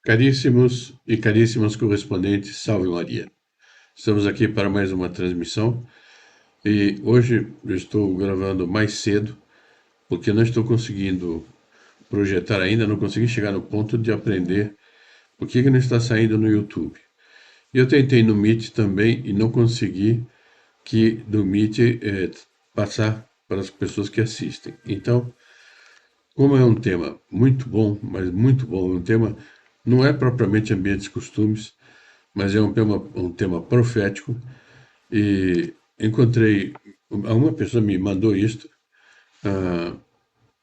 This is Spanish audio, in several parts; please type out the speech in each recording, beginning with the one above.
Caríssimos e caríssimas correspondentes, salve Maria. Estamos aqui para mais uma transmissão e hoje eu estou gravando mais cedo porque não estou conseguindo projetar ainda, não consegui chegar no ponto de aprender o que não está saindo no YouTube. Eu tentei no Meet também e não consegui que do Meet passar para as pessoas que assistem. Então, como é um tema muito bom, mas muito bom, um tema não é propriamente ambientes e costumes, mas é um tema profético e encontrei, uma pessoa me mandou isto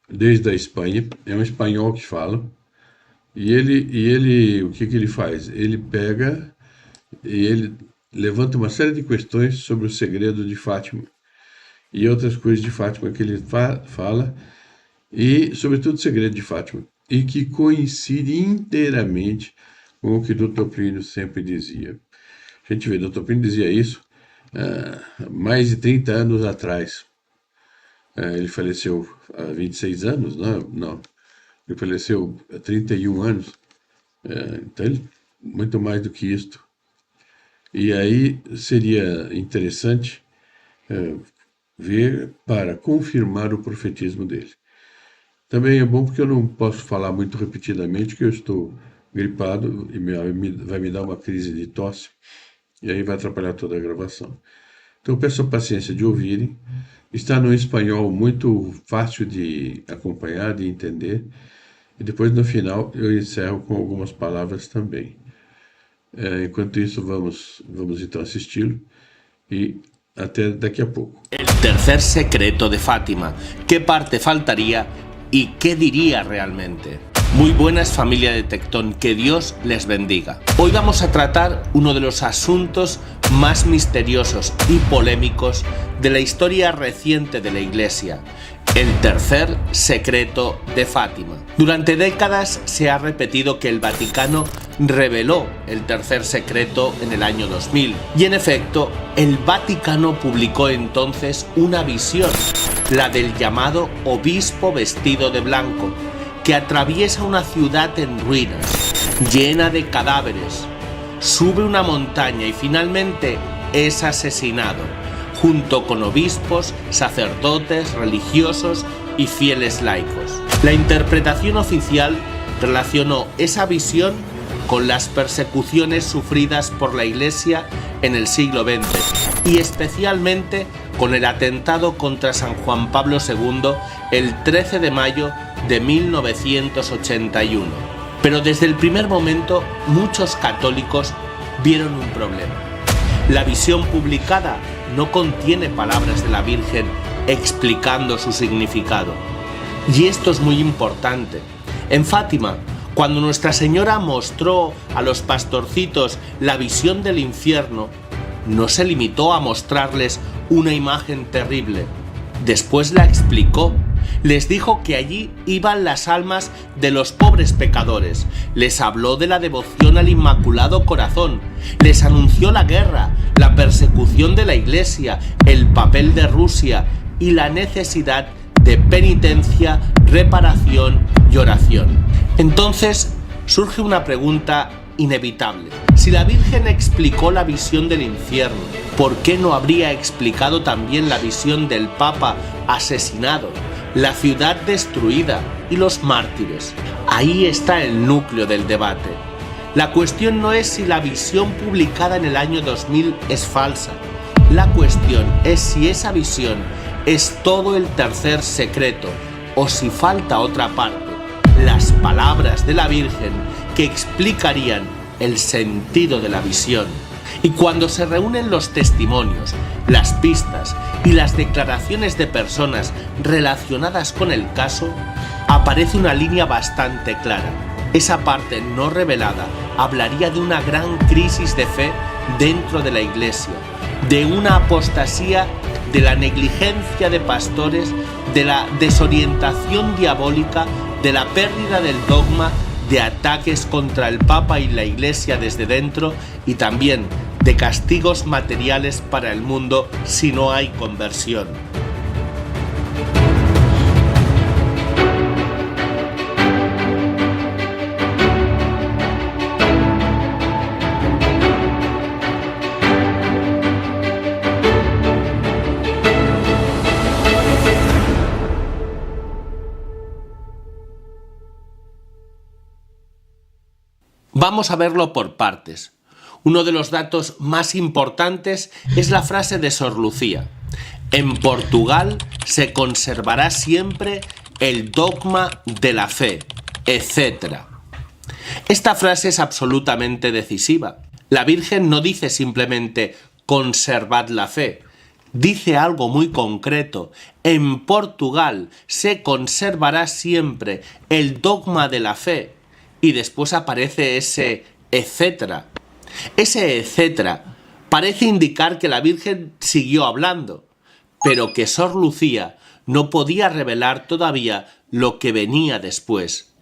desde a Espanha, é um espanhol que fala, e ele o que ele faz? Ele pega e ele levanta uma série de questões sobre o segredo de Fátima e outras coisas de Fátima que ele fala, e sobretudo o segredo de Fátima, e que coincide inteiramente com o que Dr. Plínio sempre dizia. A gente vê, Dr. Plínio dizia isso mais de 30 anos atrás. Ele faleceu há 26 anos, não, ele faleceu há 31 anos, então muito mais do que isto. E aí seria interessante ver para confirmar o profetismo dele. Também é bom porque eu não posso falar muito repetidamente, que eu estou gripado e vai me dar uma crise de tosse, e aí vai atrapalhar toda a gravação. Então eu peço a paciência de ouvirem. Está no espanhol muito fácil de acompanhar, de entender, e depois no final eu encerro com algumas palavras também. Enquanto isso, vamos então assisti-lo e até daqui a poco. El tercer secreto de Fátima. ¿Qué parte faltaría y qué diría realmente? Muy buenas, familia de Tectón, que Dios les bendiga. Hoy vamos a tratar uno de los asuntos más misteriosos y polémicos de la historia reciente de la Iglesia: el tercer secreto de Fátima. Durante décadas se ha repetido que el Vaticano reveló el tercer secreto en el año 2000, y en efecto, el Vaticano publicó entonces una visión, la del llamado obispo vestido de blanco, que atraviesa una ciudad en ruinas, llena de cadáveres, sube una montaña y finalmente es asesinado, junto con obispos, sacerdotes, religiosos y fieles laicos. La interpretación oficial relacionó esa visión con las persecuciones sufridas por la Iglesia en el siglo XX y especialmente con el atentado contra San Juan Pablo II el 13 de mayo de 1981. Pero desde el primer momento muchos católicos vieron un problema. La visión publicada no contiene palabras de la Virgen explicando su significado. Y esto es muy importante. En Fátima, cuando Nuestra Señora mostró a los pastorcitos la visión del infierno, no se limitó a mostrarles una imagen terrible. Después la explicó. Les dijo que allí iban las almas de los pobres pecadores. Les habló de la devoción al Inmaculado Corazón. Les anunció la guerra, la persecución de la Iglesia, el papel de Rusia y la necesidad de penitencia, reparación y oración. Entonces surge una pregunta inevitable. Si la Virgen explicó la visión del infierno, ¿por qué no habría explicado también la visión del Papa asesinado, la ciudad destruida y los mártires? Ahí está el núcleo del debate. La cuestión no es si la visión publicada en el año 2000 es falsa. La cuestión es si esa visión es todo el tercer secreto o si falta otra parte, las palabras de la Virgen que explicarían el sentido de la visión. Y cuando se reúnen los testimonios, las pistas y las declaraciones de personas relacionadas con el caso, aparece una línea bastante clara. Esa parte no revelada hablaría de una gran crisis de fe dentro de la Iglesia, de una apostasía, de la negligencia de pastores, de la desorientación diabólica, de la pérdida del dogma, de ataques contra el Papa y la Iglesia desde dentro, y también de castigos materiales para el mundo si no hay conversión. Vamos a verlo por partes. Uno de los datos más importantes es la frase de Sor Lucía. En Portugal se conservará siempre el dogma de la fe, etc. Esta frase es absolutamente decisiva. La Virgen no dice simplemente conservad la fe, dice algo muy concreto. En Portugal se conservará siempre el dogma de la fe y después aparece ese etcétera. Ese etcétera parece indicar que la Virgen siguió hablando, pero que Sor Lucía no podía revelar todavía lo que venía después.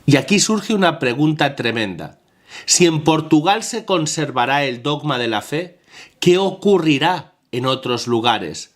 Y aquí surge una pregunta tremenda. Si en Portugal se conservará el dogma de la fe, ¿qué ocurrirá en otros lugares?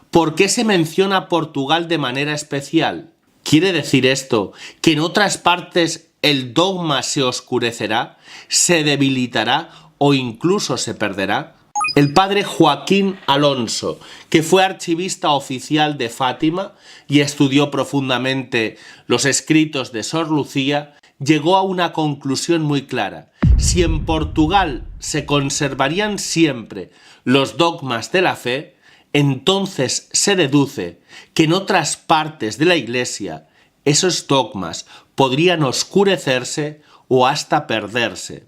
¿Por qué se menciona Portugal de manera especial? ¿Quiere decir esto que en otras partes el dogma se oscurecerá, se debilitará o incluso se perderá? El padre Joaquín Alonso, que fue archivista oficial de Fátima y estudió profundamente los escritos de Sor Lucía, llegó a una conclusión muy clara. Si en Portugal se conservarían siempre los dogmas de la fe, entonces se deduce que en otras partes de la Iglesia esos dogmas podrían oscurecerse o hasta perderse.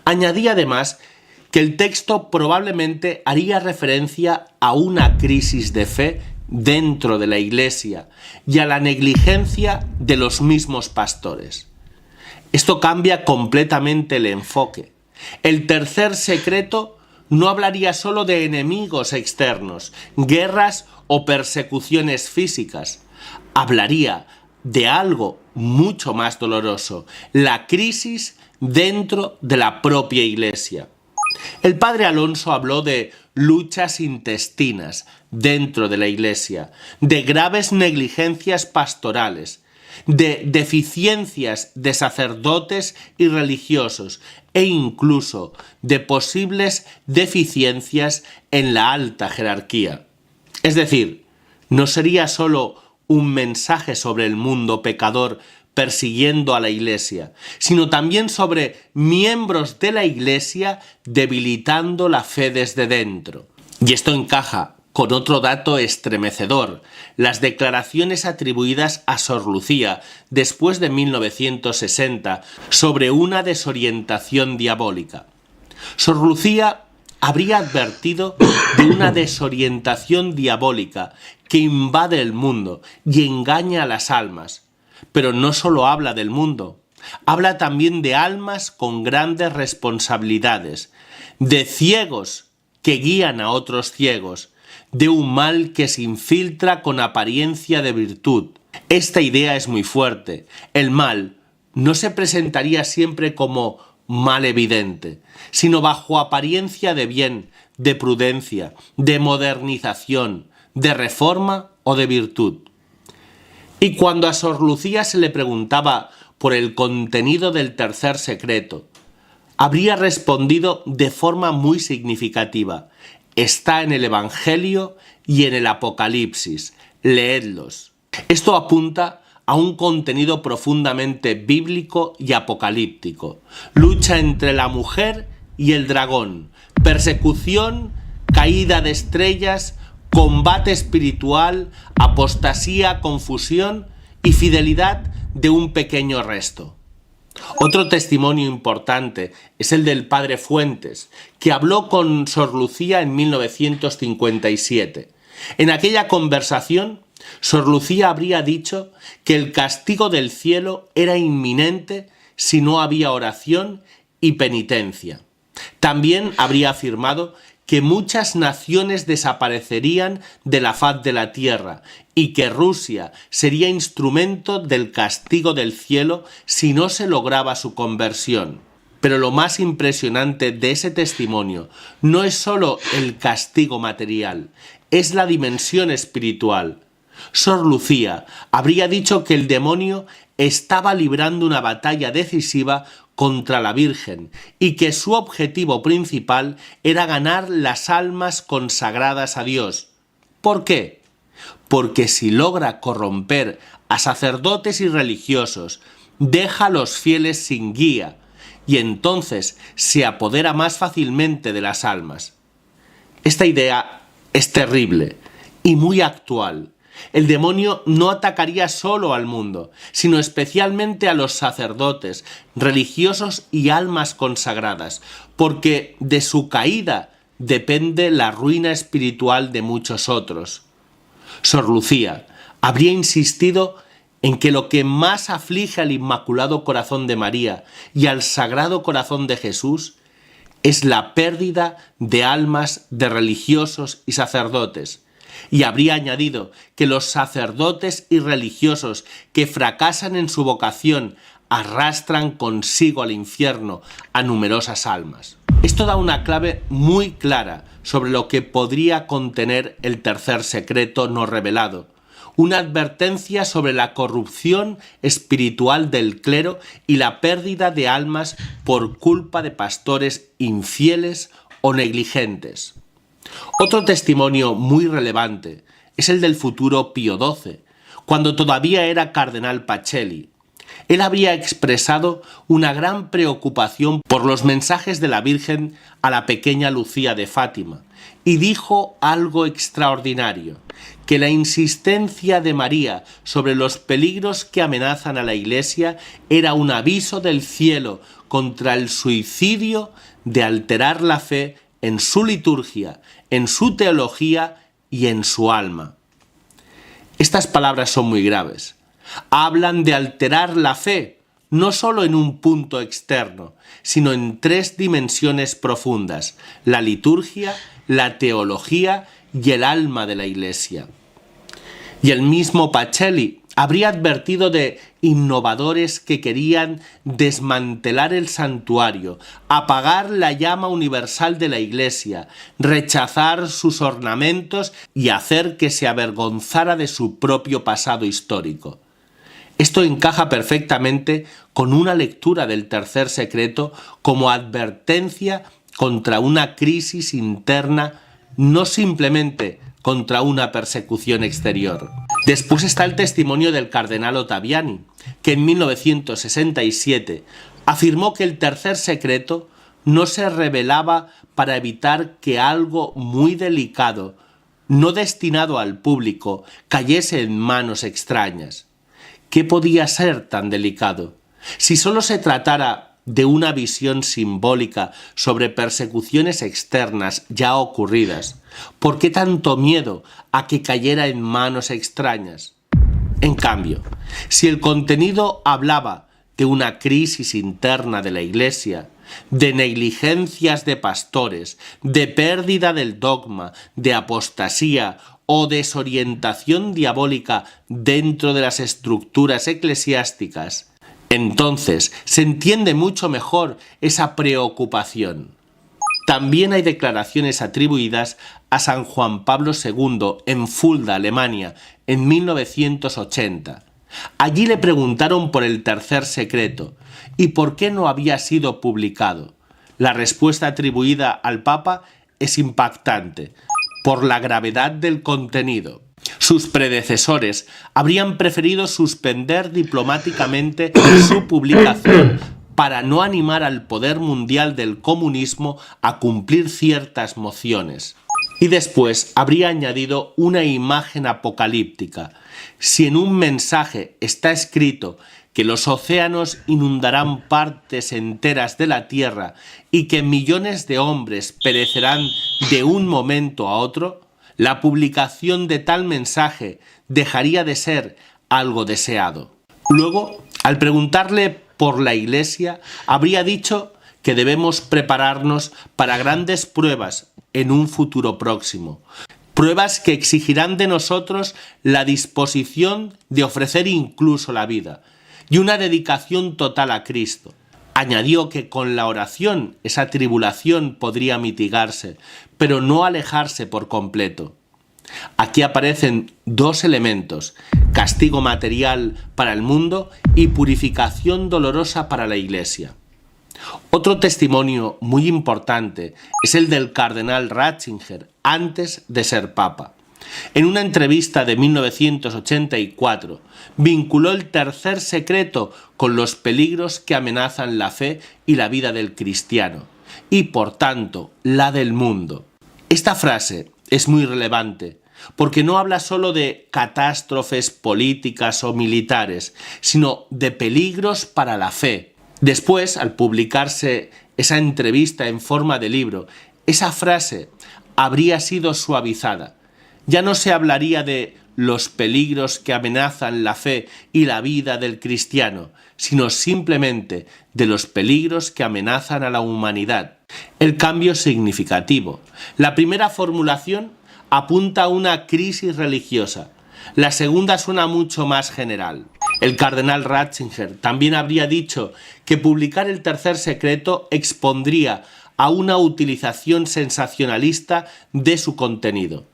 Añadí además que el texto probablemente haría referencia a una crisis de fe dentro de la Iglesia y a la negligencia de los mismos pastores. Esto cambia completamente el enfoque. El tercer secreto no hablaría solo de enemigos externos, guerras o persecuciones físicas. Hablaría de algo mucho más doloroso, la crisis dentro de la propia Iglesia. El padre Alonso habló de luchas intestinas dentro de la Iglesia, de graves negligencias pastorales, de deficiencias de sacerdotes y religiosos e incluso de posibles deficiencias en la alta jerarquía. Es decir, no sería solo un mensaje sobre el mundo pecador persiguiendo a la Iglesia, sino también sobre miembros de la Iglesia debilitando la fe desde dentro. Y esto encaja con otro dato estremecedor, las declaraciones atribuidas a Sor Lucía después de 1960 sobre una desorientación diabólica. Sor Lucía habría advertido de una desorientación diabólica que invade el mundo y engaña a las almas. Pero no solo habla del mundo, habla también de almas con grandes responsabilidades, de ciegos que guían a otros ciegos, de un mal que se infiltra con apariencia de virtud. Esta idea es muy fuerte. El mal no se presentaría siempre como mal evidente, sino bajo apariencia de bien, de prudencia, de modernización, de reforma o de virtud. Y cuando a Sor Lucía se le preguntaba por el contenido del tercer secreto, habría respondido de forma muy significativa: está en el Evangelio y en el Apocalipsis, leedlos. Esto apunta a un contenido profundamente bíblico y apocalíptico. Lucha entre la mujer y el dragón, persecución, caída de estrellas, combate espiritual, apostasía, confusión y fidelidad de un pequeño resto. Otro testimonio importante es el del padre Fuentes, que habló con Sor Lucía en 1957. En aquella conversación, Sor Lucía habría dicho que el castigo del cielo era inminente si no había oración y penitencia. También habría afirmado que muchas naciones desaparecerían de la faz de la tierra y que Rusia sería instrumento del castigo del cielo si no se lograba su conversión. Pero lo más impresionante de ese testimonio no es solo el castigo material, es la dimensión espiritual. Sor Lucía habría dicho que el demonio estaba librando una batalla decisiva contra la Virgen y que su objetivo principal era ganar las almas consagradas a Dios. ¿Por qué? Porque si logra corromper a sacerdotes y religiosos, deja a los fieles sin guía y entonces se apodera más fácilmente de las almas. Esta idea es terrible y muy actual. El demonio no atacaría solo al mundo, sino especialmente a los sacerdotes, religiosos y almas consagradas, porque de su caída depende la ruina espiritual de muchos otros. Sor Lucía habría insistido en que lo que más aflige al Inmaculado Corazón de María y al Sagrado Corazón de Jesús es la pérdida de almas de religiosos y sacerdotes, y habría añadido que los sacerdotes y religiosos que fracasan en su vocación arrastran consigo al infierno a numerosas almas. Esto da una clave muy clara sobre lo que podría contener el tercer secreto no revelado, una advertencia sobre la corrupción espiritual del clero y la pérdida de almas por culpa de pastores infieles o negligentes. Otro testimonio muy relevante es el del futuro Pío XII, cuando todavía era cardenal Pacelli. Él había expresado una gran preocupación por los mensajes de la Virgen a la pequeña Lucía de Fátima y dijo algo extraordinario, que la insistencia de María sobre los peligros que amenazan a la Iglesia era un aviso del cielo contra el suicidio de alterar la fe en su liturgia, en su teología y en su alma. Estas palabras son muy graves. Hablan de alterar la fe, no solo en un punto externo, sino en tres dimensiones profundas: la liturgia, la teología y el alma de la Iglesia. Y el mismo Pacelli habría advertido de innovadores que querían desmantelar el santuario, apagar la llama universal de la Iglesia, rechazar sus ornamentos y hacer que se avergonzara de su propio pasado histórico. Esto encaja perfectamente con una lectura del tercer secreto como advertencia contra una crisis interna, no simplemente contra una persecución exterior. Después está el testimonio del cardenal Ottaviani, que en 1967 afirmó que el tercer secreto no se revelaba para evitar que algo muy delicado, no destinado al público, cayese en manos extrañas. ¿Qué podía ser tan delicado? Si solo se tratara de una visión simbólica sobre persecuciones externas ya ocurridas, ¿por qué tanto miedo a que cayera en manos extrañas? En cambio, si el contenido hablaba de una crisis interna de la Iglesia, de negligencias de pastores, de pérdida del dogma, de apostasía o desorientación diabólica dentro de las estructuras eclesiásticas, entonces se entiende mucho mejor esa preocupación. También hay declaraciones atribuidas a San Juan Pablo II en Fulda, Alemania, en 1980. Allí le preguntaron por el tercer secreto y por qué no había sido publicado. La respuesta atribuida al Papa es impactante, por la gravedad del contenido. Sus predecesores habrían preferido suspender diplomáticamente su publicación para no animar al poder mundial del comunismo a cumplir ciertas mociones. Y después habría añadido una imagen apocalíptica. Si en un mensaje está escrito que los océanos inundarán partes enteras de la tierra y que millones de hombres perecerán de un momento a otro, la publicación de tal mensaje dejaría de ser algo deseado. Luego, al preguntarle por la Iglesia, habría dicho que debemos prepararnos para grandes pruebas en un futuro próximo. Pruebas que exigirán de nosotros la disposición de ofrecer incluso la vida y una dedicación total a Cristo. Añadió que con la oración esa tribulación podría mitigarse, pero no alejarse por completo. Aquí aparecen dos elementos: castigo material para el mundo y purificación dolorosa para la Iglesia. Otro testimonio muy importante es el del cardenal Ratzinger antes de ser papa. En una entrevista de 1984, vinculó el tercer secreto con los peligros que amenazan la fe y la vida del cristiano, y por tanto, la del mundo. Esta frase es muy relevante, porque no habla solo de catástrofes políticas o militares, sino de peligros para la fe. Después, al publicarse esa entrevista en forma de libro, esa frase habría sido suavizada. Ya no se hablaría de los peligros que amenazan la fe y la vida del cristiano, sino simplemente de los peligros que amenazan a la humanidad. El cambio es significativo. La primera formulación apunta a una crisis religiosa. La segunda suena mucho más general. El cardenal Ratzinger también habría dicho que publicar el tercer secreto expondría a una utilización sensacionalista de su contenido.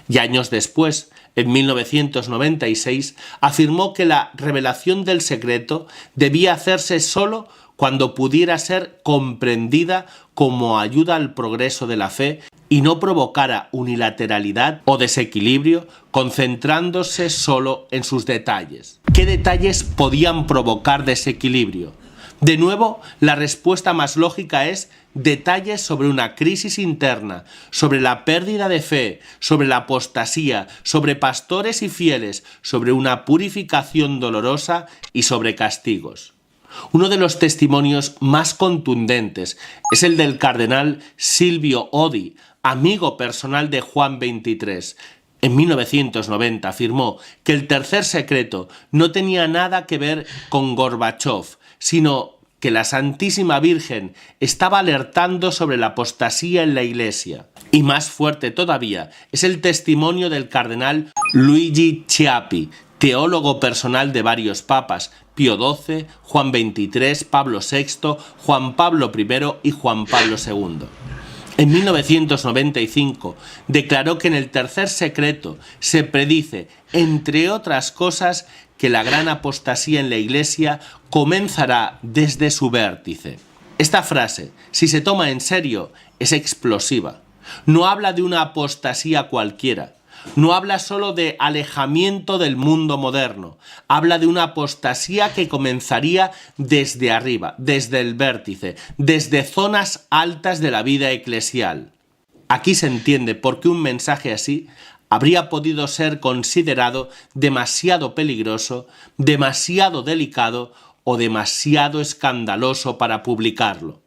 Y años después, en 1996, afirmó que la revelación del secreto debía hacerse solo cuando pudiera ser comprendida como ayuda al progreso de la fe y no provocara unilateralidad o desequilibrio, concentrándose solo en sus detalles. ¿Qué detalles podían provocar desequilibrio? De nuevo, la respuesta más lógica es detalles sobre una crisis interna, sobre la pérdida de fe, sobre la apostasía, sobre pastores y fieles, sobre una purificación dolorosa y sobre castigos. Uno de los testimonios más contundentes es el del cardenal Silvio Odi, amigo personal de Juan XXIII. En 1990 afirmó que el tercer secreto no tenía nada que ver con Gorbachov, sino que la Santísima Virgen estaba alertando sobre la apostasía en la Iglesia. Y más fuerte todavía es el testimonio del cardenal Luigi Chiappi, teólogo personal de varios papas, Pío XII, Juan XXIII, Pablo VI, Juan Pablo I y Juan Pablo II. En 1995 declaró que en el tercer secreto se predice, entre otras cosas, que la gran apostasía en la Iglesia comenzará desde su vértice. Esta frase, si se toma en serio, es explosiva. No habla de una apostasía cualquiera. No habla solo de alejamiento del mundo moderno. Habla de una apostasía que comenzaría desde arriba, desde el vértice, desde zonas altas de la vida eclesial. Aquí se entiende por qué un mensaje así habría podido ser considerado demasiado peligroso, demasiado delicado o demasiado escandaloso para publicarlo.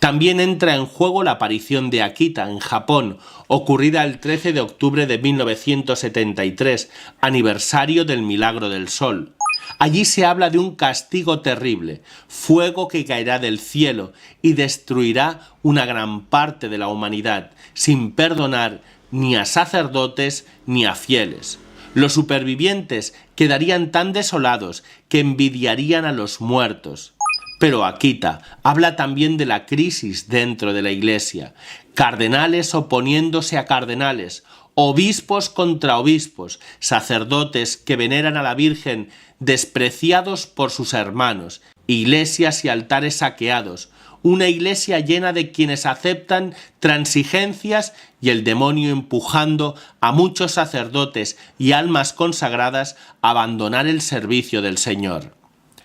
También entra en juego la aparición de Akita en Japón, ocurrida el 13 de octubre de 1973, aniversario del Milagro del Sol. Allí se habla de un castigo terrible, fuego que caerá del cielo y destruirá una gran parte de la humanidad, sin perdonar ni a sacerdotes ni a fieles. Los supervivientes quedarían tan desolados que envidiarían a los muertos. Pero Akita habla también de la crisis dentro de la Iglesia, cardenales oponiéndose a cardenales, obispos contra obispos, sacerdotes que veneran a la Virgen despreciados por sus hermanos, iglesias y altares saqueados, una iglesia llena de quienes aceptan transigencias y el demonio empujando a muchos sacerdotes y almas consagradas a abandonar el servicio del Señor.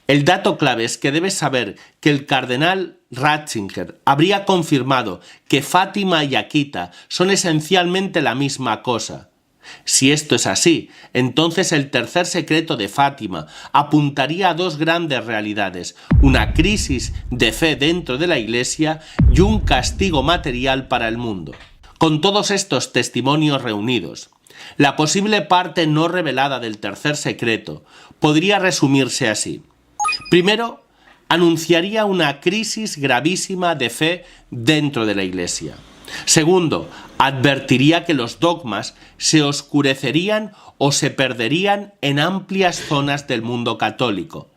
El dato clave es que debes saber que el cardenal Ratzinger habría confirmado que Fátima y Akita son esencialmente la misma cosa. Si esto es así, entonces el tercer secreto de Fátima apuntaría a dos grandes realidades, una crisis de fe dentro de la Iglesia y un castigo material para el mundo. Con todos estos testimonios reunidos, la posible parte no revelada del tercer secreto podría resumirse así. Primero, anunciaría una crisis gravísima de fe dentro de la Iglesia. Segundo, advertiría que los dogmas se oscurecerían o se perderían en amplias zonas del mundo católico.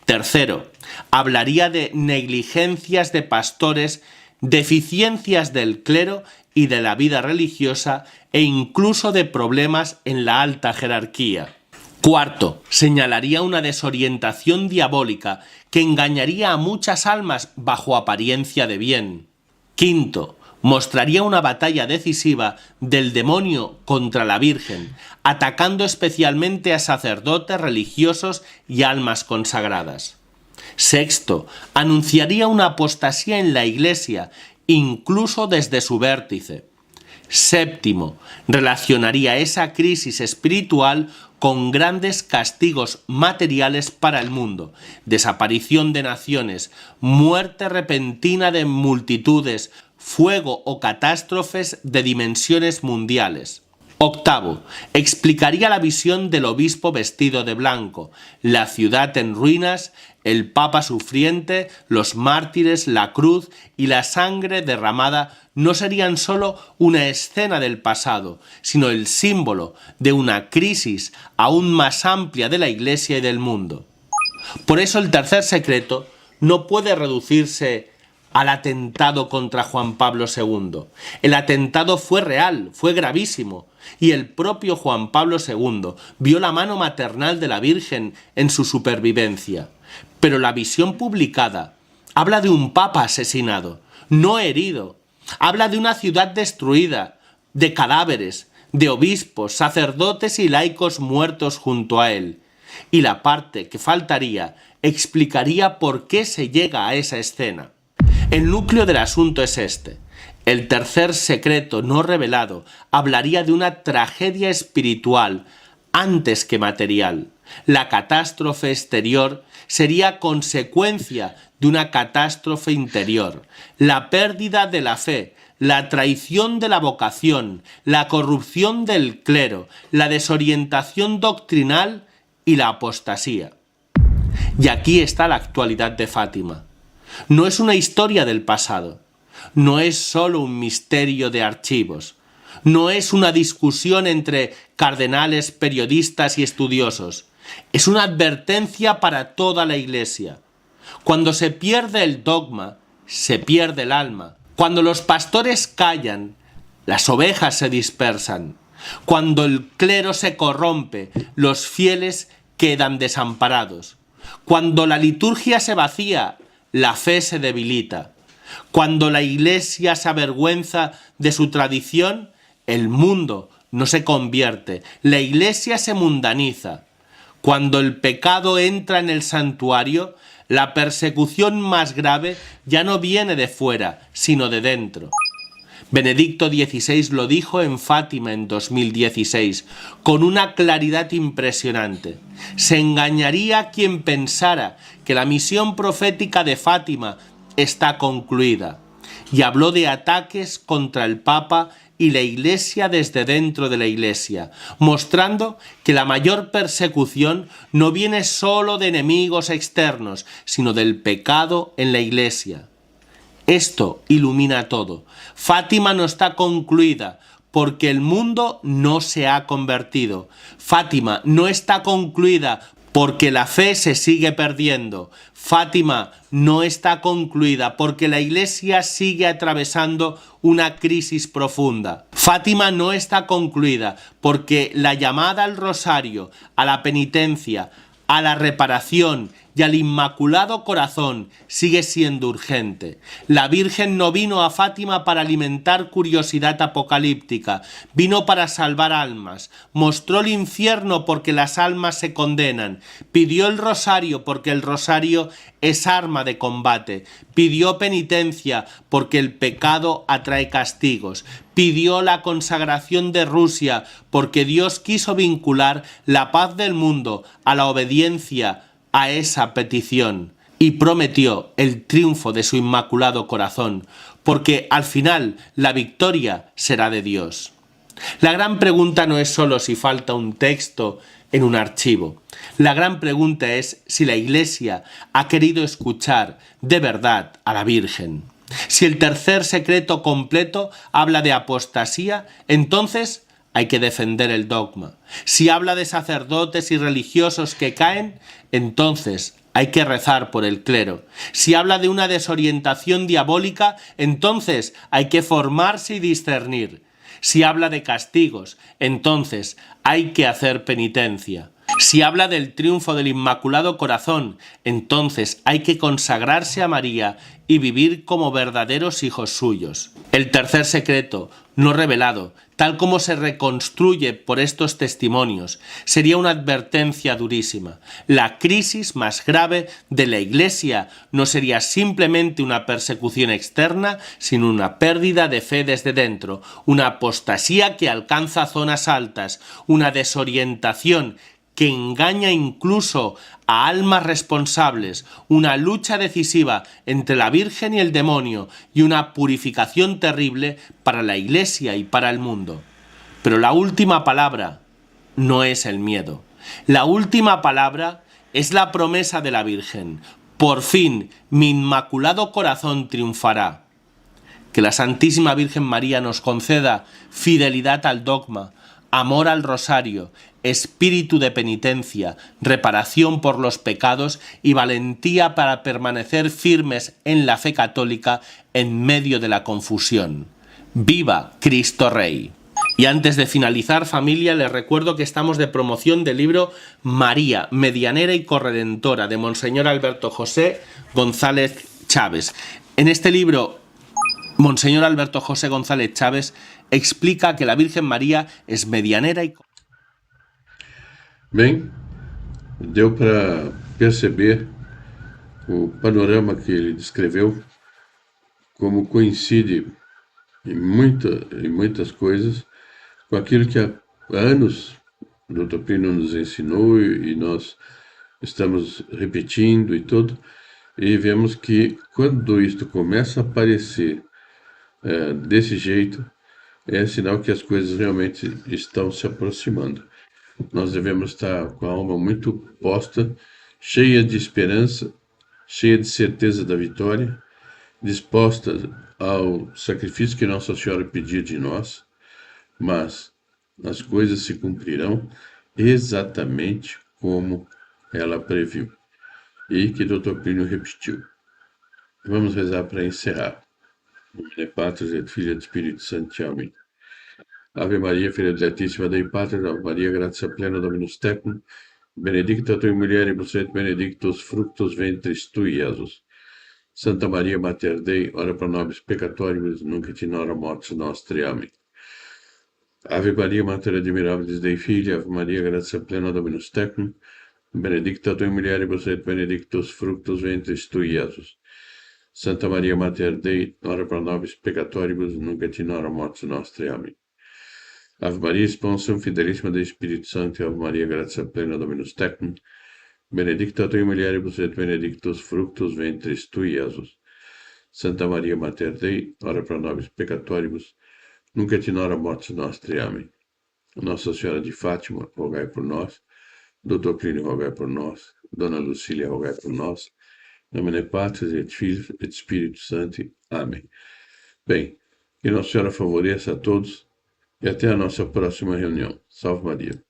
Tercero, hablaría de negligencias de pastores, deficiencias del clero y de la vida religiosa e incluso de problemas en la alta jerarquía. Cuarto, señalaría una desorientación diabólica que engañaría a muchas almas bajo apariencia de bien. Quinto, mostraría una batalla decisiva del demonio contra la Virgen, atacando especialmente a sacerdotes, religiosos y almas consagradas. Sexto, anunciaría una apostasía en la Iglesia, incluso desde su vértice. Séptimo, relacionaría esa crisis espiritual con grandes castigos materiales para el mundo, desaparición de naciones, muerte repentina de multitudes, fuego o catástrofes de dimensiones mundiales. Octavo, explicaría la visión del obispo vestido de blanco, la ciudad en ruinas, el papa sufriente, los mártires, la cruz y la sangre derramada no serían solo una escena del pasado, sino el símbolo de una crisis aún más amplia de la Iglesia y del mundo. Por eso el tercer secreto no puede reducirse al atentado contra Juan Pablo II. El atentado fue real, fue gravísimo, y el propio Juan Pablo II vio la mano maternal de la Virgen en su supervivencia. Pero la visión publicada habla de un papa asesinado, no herido. Habla de una ciudad destruida, de cadáveres, de obispos, sacerdotes y laicos muertos junto a él. Y la parte que faltaría explicaría por qué se llega a esa escena. El núcleo del asunto es este. El tercer secreto no revelado hablaría de una tragedia espiritual antes que material. La catástrofe exterior sería consecuencia de una catástrofe interior. La pérdida de la fe, la traición de la vocación, la corrupción del clero, la desorientación doctrinal y la apostasía. Y aquí está la actualidad de Fátima. No es una historia del pasado, no es solo un misterio de archivos, no es una discusión entre cardenales, periodistas y estudiosos, es una advertencia para toda la Iglesia. Cuando se pierde el dogma, se pierde el alma. Cuando los pastores callan, las ovejas se dispersan. Cuando el clero se corrompe, los fieles quedan desamparados. Cuando la liturgia se vacía, la fe se debilita. Cuando la Iglesia se avergüenza de su tradición, el mundo no se convierte, la Iglesia se mundaniza. Cuando el pecado entra en el santuario, la persecución más grave ya no viene de fuera, sino de dentro. Benedicto XVI lo dijo en Fátima en 2016, con una claridad impresionante. Se engañaría quien pensara que la misión profética de Fátima está concluida. Y habló de ataques contra el Papa y la Iglesia desde dentro de la Iglesia, mostrando que la mayor persecución no viene solo de enemigos externos, sino del pecado en la Iglesia. Esto ilumina todo. Fátima no está concluida porque el mundo no se ha convertido. Fátima no está concluida porque la fe se sigue perdiendo. Fátima no está concluida porque la Iglesia sigue atravesando una crisis profunda. Fátima no está concluida porque la llamada al rosario, a la penitencia, a la reparación y al Inmaculado Corazón sigue siendo urgente. La Virgen no vino a Fátima para alimentar curiosidad apocalíptica, vino para salvar almas, mostró el infierno porque las almas se condenan, pidió el rosario porque el rosario es arma de combate, pidió penitencia porque el pecado atrae castigos, pidió la consagración de Rusia porque Dios quiso vincular la paz del mundo a la obediencia a esa petición y prometió el triunfo de su Inmaculado Corazón, porque al final la victoria será de Dios. La gran pregunta no es solo si falta un texto en un archivo. La gran pregunta es si la Iglesia ha querido escuchar de verdad a la Virgen. Si el tercer secreto completo habla de apostasía, entonces hay que defender el dogma. Si habla de sacerdotes y religiosos que caen, entonces hay que rezar por el clero. Si habla de una desorientación diabólica, entonces hay que formarse y discernir. Si habla de castigos, entonces hay que hacer penitencia. Si habla del triunfo del Inmaculado Corazón, entonces hay que consagrarse a María y vivir como verdaderos hijos suyos. El tercer secreto, no revelado, tal como se reconstruye por estos testimonios, sería una advertencia durísima. La crisis más grave de la Iglesia no sería simplemente una persecución externa, sino una pérdida de fe desde dentro, una apostasía que alcanza zonas altas, una desorientación que engaña incluso a almas responsables, una lucha decisiva entre la Virgen y el demonio y una purificación terrible para la Iglesia y para el mundo. Pero la última palabra no es el miedo. La última palabra es la promesa de la Virgen. Por fin, mi Inmaculado Corazón triunfará. Que la Santísima Virgen María nos conceda fidelidad al dogma, amor al rosario, espíritu de penitencia, reparación por los pecados y valentía para permanecer firmes en la fe católica en medio de la confusión. ¡Viva Cristo Rey! Y antes de finalizar, familia, les recuerdo que estamos de promoción del libro María, Medianera y Corredentora, de Monseñor Alberto José González Chávez. En este libro, Monseñor Alberto José González Chávez explica que la Virgen María es medianera y... Bem, deu para perceber o panorama que ele descreveu, como coincide em muitas coisas com aquilo que há anos o Dr. Plínio nos ensinou e nós estamos repetindo e tudo, e vemos que quando isto começa a aparecer desse jeito, é sinal que as coisas realmente estão se aproximando. Nós devemos estar com a alma muito posta, cheia de esperança, cheia de certeza da vitória, disposta ao sacrifício que Nossa Senhora pedia de nós, mas as coisas se cumprirão exatamente como ela previu e que Dr. Plínio repetiu. Vamos rezar para encerrar. Em nome Patris et Filii et Spiritus Sancti. Amém. Ave Maria, filha diletíssima Dei Patris, Ave Maria, gratia plena Dominus tecum, benedicta tu in mulieribus et benedictus fructus ventris tui, Iesus. Santa Maria, Mater Dei, ora pro nobis peccatoribus, nunc et in hora mortis nostri. Amém. Ave Maria, Mater admirabilis Dei Filii, Ave Maria, gratia plena Dominus tecum, benedicta tu in mulieribus et benedictus fructus ventris tui, Iesus. Santa Maria, Mater Dei, ora pro nobis peccatoribus, nunc et in hora mortis nostri. Amém. Ave Maria, sponsum fidelissima Dei Spiritus Sancti, Ave Maria, gratia plena Dominus tecum, benedicta tu in mulieribus et benedictus fructus ventris tui, Iesus. Santa Maria, Mater Dei, ora pro nobis peccatoribus, nunc et in hora mortis nostri. Amém. Nossa Senhora de Fátima, rogai por nós. Dr. Plínio, rogai por nós. Dona Lucília, rogai por nós. Em nome Patris et Filii et Spiritus Sancti. Amém. Bem, que Nossa Senhora favoreça a todos e até a nossa próxima reunião. Salve Maria.